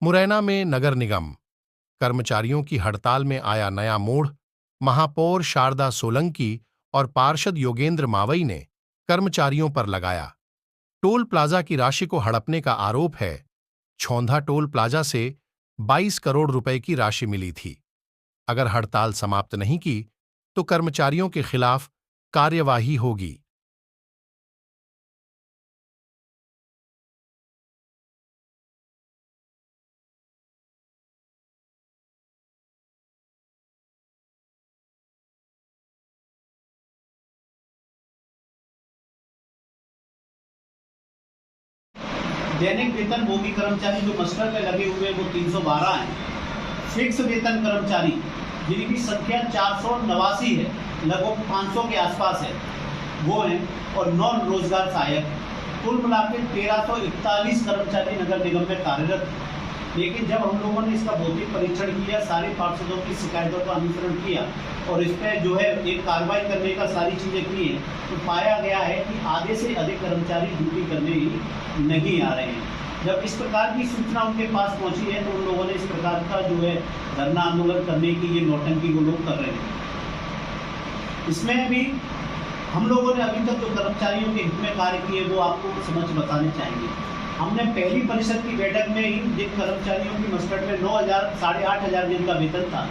मुरैना में नगर निगम कर्मचारियों की हड़ताल में आया नया मोड़। महापौर शारदा सोलंकी और पार्षद योगेंद्र मावई ने कर्मचारियों पर लगाया टोल प्लाजा की राशि को हड़पने का आरोप है। छौंधा टोल प्लाजा से 22 करोड़ रुपए की राशि मिली थी। अगर हड़ताल समाप्त नहीं की तो कर्मचारियों के खिलाफ कार्यवाही होगी। दैनिक वेतनभोगी कर्मचारी जो मस्टर में लगे हुए हैं वो 312 हैं। फिक्स वेतन कर्मचारी जिनकी संख्या 489 है, लगभग 500 के आसपास है, वो हैं। और नॉन रोजगार सहायक कुल मिला के 1341 कर्मचारी नगर निगम में कार्यरत हैं। लेकिन जब हम लोगों ने इसका भौतिक परीक्षण किया, सारे पार्षदों की शिकायतों का अनुसरण किया और इस पर जो है एक कार्रवाई करने का सारी चीज़ें की हैं, तो पाया गया है कि आधे से अधिक कर्मचारी ड्यूटी करने ही नहीं आ रहे हैं। जब इस प्रकार की सूचना उनके पास पहुंची है तो उन लोगों ने इस प्रकार का जो है धरना आंदोलन करने की ये नौटंकी वो लोग कर रहे हैं। इसमें भी हम लोगों ने अभी तक जो कर्मचारियों के हित में कार्य किए वो आपको समझ बताने चाहेंगे। हमने पहली परिषद की बैठक में ही जिन कर्मचारियों की मस्टर्ड में 9,000 साढ़े 8,000 जिनका वेतन था,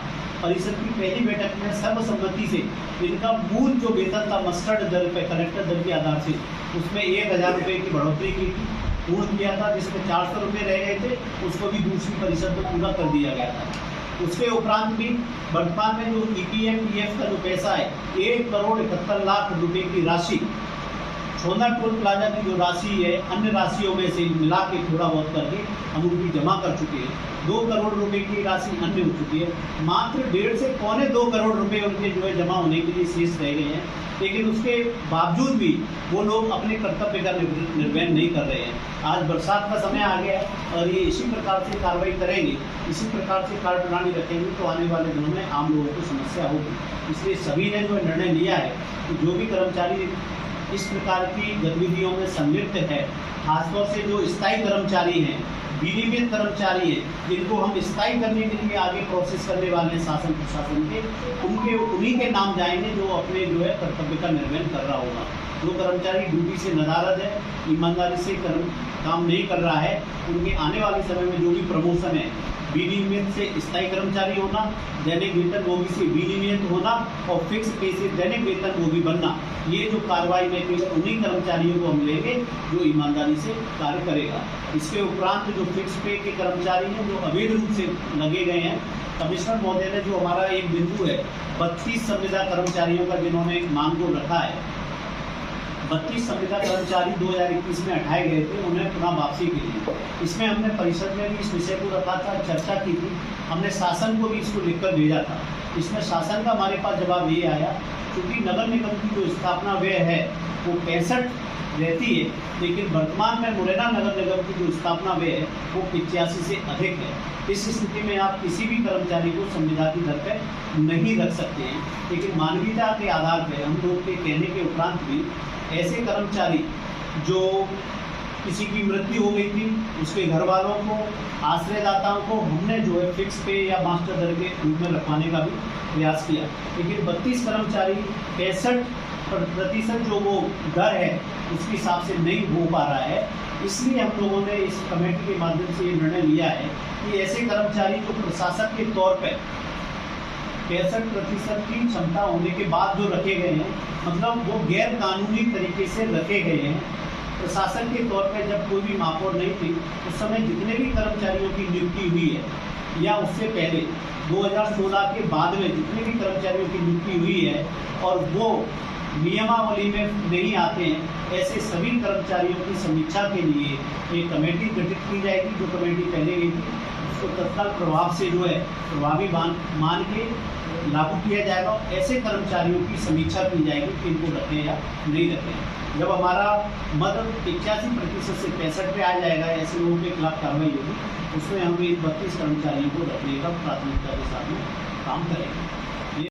परिषद की पहली बैठक में सर्वसम्मति से इनका मूल जो वेतन था मस्टर्ड दर पे कलेक्टर दर के आधार से उसमें 1,000 रुपये की बढ़ोतरी की थी, पूर्ण किया था, जिसमें 400 रुपये रह गए थे, उसको भी दूसरी परिषद में पूरा कर दिया गया था। उसके उपरांत भी वर्तमान में जो EPF PF का जो पैसा है 1,71,00,000 रुपये की राशि छौंधा टोल प्लाजा की जो राशि है अन्य राशियों में से मिला के थोड़ा बहुत करके हम उनकी जमा कर चुके हैं। 2 करोड़ रुपए की राशि अन्य हो चुकी है। मात्र 1.5 से 2.25 करोड़ रुपए उनके जो है जमा होने के लिए शेष रह गए हैं। लेकिन उसके बावजूद भी वो लोग अपने कर्तव्य का निर्वहन नहीं कर रहे हैं। आज बरसात का समय आ गया है और ये इसी प्रकार से कार्रवाई करेंगे, इसी प्रकार से कार्यप्रणाली रखेंगे तो आने वाले दिनों में आम लोगों को समस्या होगी। इसलिए सभी ने जो निर्णय लिया है कि जो भी कर्मचारी इस प्रकार की गतिविधियों में संलिप्त है, खासतौर से जो स्थायी कर्मचारी हैं, विनियमित कर्मचारी हैं, जिनको हम स्थायी करने के लिए आगे प्रोसेस करने वाले हैं शासन प्रशासन के, उन्हीं के नाम जाएंगे जो अपने जो है कर्तव्य का निर्वहन कर रहा होगा। जो कर्मचारी ड्यूटी से नदारद है, ईमानदारी से काम नहीं कर रहा है, उनके आने वाले समय में जो भी प्रमोशन है, विनियमित से स्थायी कर्मचारी होना, दैनिक वेतनभोगी से विनियमित होना और फिक्स पे से दैनिक वेतनभोगी बनना, ये जो कार्रवाई में केवल उन्हीं कर्मचारियों को हम लेंगे जो ईमानदारी से कार्य करेगा। इसके उपरांत जो फिक्स पे के कर्मचारी हैं जो अवैध रूप से लगे गए हैं, कमिश्नर महोदय ने जो हमारा एक बिंदु है 32 संविदा कर्मचारियों का जिन्होंने मांग को रखा है, 32 संविदा कर्मचारी 2021 में हटाए गए थे, उन्हें पुनः वापसी के लिए इसमें हमने परिषद में भी इस विषय को रखा था, चर्चा की थी, हमने शासन को भी इसको लिखकर भेजा था। इसमें शासन का हमारे पास जवाब ये आया क्योंकि नगर निगम की जो स्थापना व्यय है वो 65 रहती है, लेकिन वर्तमान में मुरैना नगर निगम की जो स्थापना व्यय है वो 85 से अधिक है। इस स्थिति में आप किसी भी कर्मचारी को संविदा की दर पर नहीं रख सकते हैं। लेकिन मानवीयता के आधार पर हम लोग के कहने के उपरांत भी ऐसे कर्मचारी जो किसी की मृत्यु हो गई थी, उसके घर वालों को, आश्रयदाताओं को हमने जो है फिक्स पे या मास्टर दर के रूप में रखवाने का भी प्रयास किया। लेकिन 32 कर्मचारी 65% जो वो दर है उसके हिसाब से नहीं हो पा रहा है। इसलिए हम लोगों ने इस कमेटी के माध्यम से ये निर्णय लिया है कि ऐसे कर्मचारी जो प्रशासक के तौर पर 65% की क्षमता होने के बाद जो रखे गए हैं, मतलब वो गैर कानूनी तरीके से रखे गए हैं। प्रशासन के तौर पर जब कोई भी महापौर नहीं थी उस समय जितने भी कर्मचारियों की नियुक्ति हुई है या उससे पहले 2016 के बाद में जितने भी कर्मचारियों की नियुक्ति हुई है और वो नियमावली में नहीं आते हैं, ऐसे सभी कर्मचारियों की समीक्षा के लिए एक कमेटी गठित की जाएगी। जो कमेटी पहले गई थी उसको तत्काल प्रभाव से जो है प्रभावी मान के लागू किया जाएगा। ऐसे कर्मचारियों की समीक्षा की जाएगी कि इनको रखें या नहीं रखें। जब हमारा मत 81% से 65 पे आ जाएगा, ऐसे लोगों के खिलाफ कार्रवाई होगी, उसमें हम 32 कर्मचारियों को रखने का प्राथमिकता के साथ में काम करेंगे।